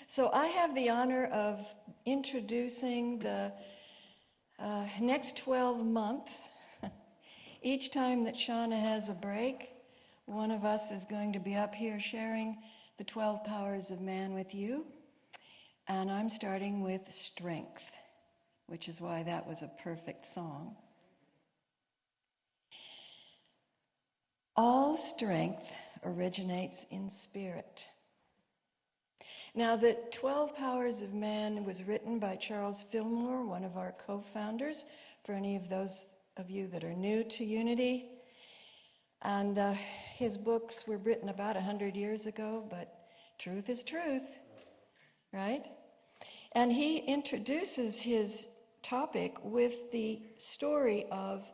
So I have the honor of introducing the next 12 months. Each time that Shanna has a break, one of us is going to be up here sharing the 12 powers of man with you. And I'm starting with strength, which is why that was a perfect song. All strength originates in spirit. Now, the 12 Powers of Man was written by Charles Filmore, one of our co-founders, for any of those of you that are new to Unity. And his books were written about 100 years ago, but truth is truth, right? And he introduces his topic with the story of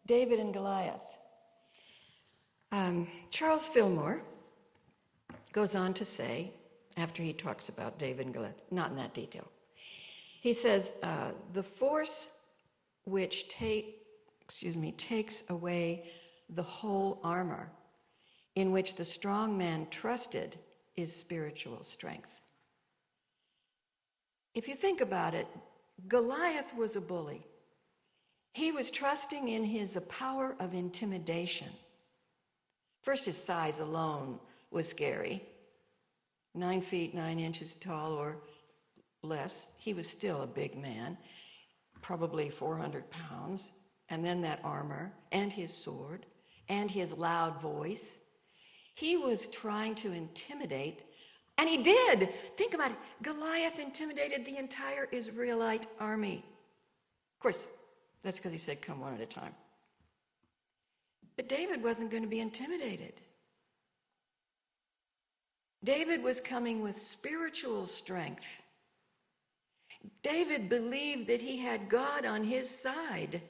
David and Goliath. Charles Filmore goes on to say, after he talks about David and Goliath, not in that detail, he says, the force which takes away the whole armor in which the strong man trusted is spiritual strength. If you think about it, Goliath was a bully. He was trusting in his power of intimidation. First, his size alone was scary. 9 feet, 9 inches tall or less. He was still a big man, probably 400 pounds. And then that armor and his sword and his loud voice. He was trying to intimidate, and he did. Think about it. Goliath intimidated the entire Israelite army. Of course, that's because he said, come one at a time. But David wasn't going to be intimidated. David was coming with spiritual strength. David believed that he had God on his side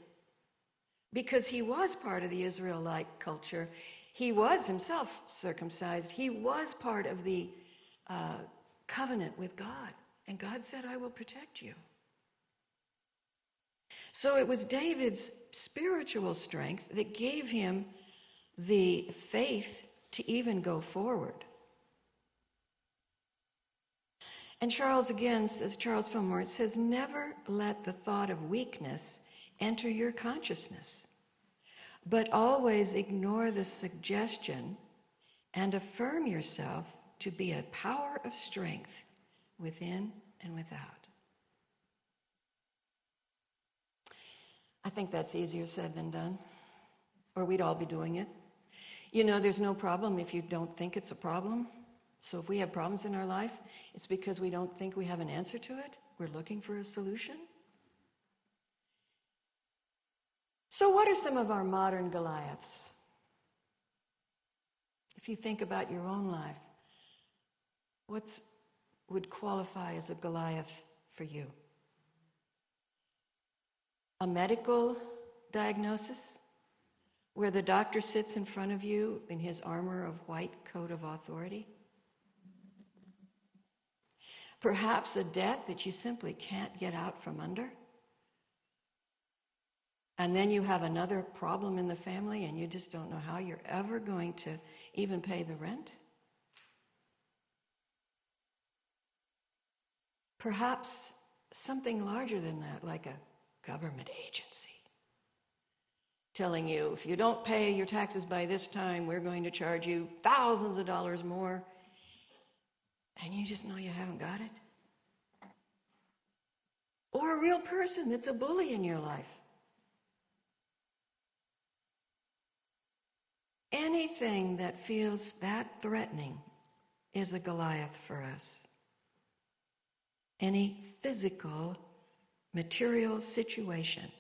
because he was part of the Israelite culture. He was himself circumcised. He was part of the covenant with God. And God said, I will protect you. So it was David's spiritual strength that gave him the faith to even go forward. And Charles Filmore says, never let the thought of weakness enter your consciousness, but always ignore the suggestion and affirm yourself to be a power of strength within and without. I think that's easier said than done, or we'd all be doing it. You know, there's no problem if you don't think it's a problem. So if we have problems in our life, it's because we don't think we have an answer to it. We're looking for a solution. So what are some of our modern Goliaths? If you think about your own life, what would qualify as a Goliath for you? A medical diagnosis where the doctor sits in front of you in his armor of white coat of authority? Perhaps a debt that you simply can't get out from under? And then you have another problem in the family and you just don't know how you're ever going to even pay the rent? Perhaps something larger than that, like a government agency telling you, if you don't pay your taxes by this time, we're going to charge you thousands of dollars more. And you just know you haven't got it. Or a real person that's a bully in your life. Anything that feels that threatening is a Goliath for us. Any physical, material situation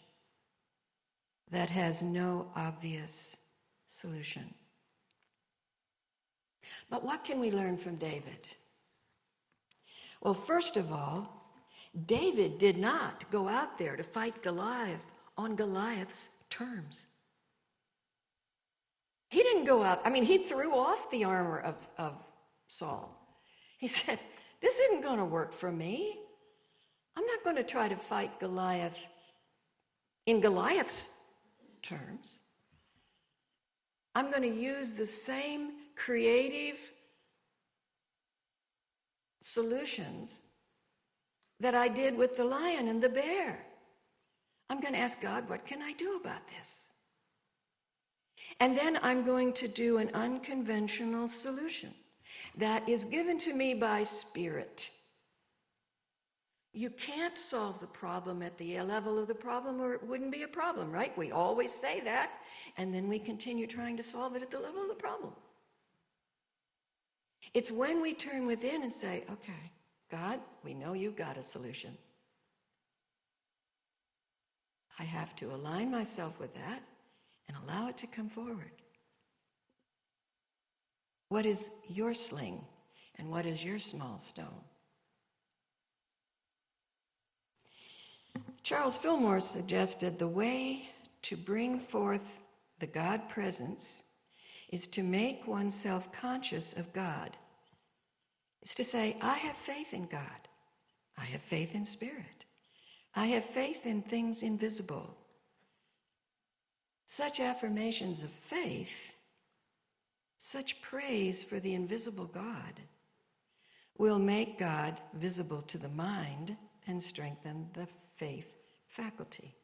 that has no obvious solution. But what can we learn from David? Well, first of all, David did not go out there to fight Goliath on Goliath's terms. He didn't go out, he threw off the armor of Saul. He said, this isn't going to work for me. I'm not going to try to fight Goliath in Goliath's terms. I'm going to use the same creative solutions that I did with the lion and the bear. I'm going to ask God, what can I do about this? And then I'm going to do an unconventional solution that is given to me by Spirit. You can't solve the problem at the level of the problem, or it wouldn't be a problem, right? We always say that, and then we continue trying to solve it at the level of the problem. It's when we turn within and say, okay, God, we know you've got a solution. I have to align myself with that and allow it to come forward. What is your sling and what is your small stone? Charles Filmore suggested the way to bring forth the God presence is to make oneself conscious of God. It's to say, I have faith in God. I have faith in Spirit. I have faith in things invisible. Such affirmations of faith, such praise for the invisible God, will make God visible to the mind and strengthen the faith faculty.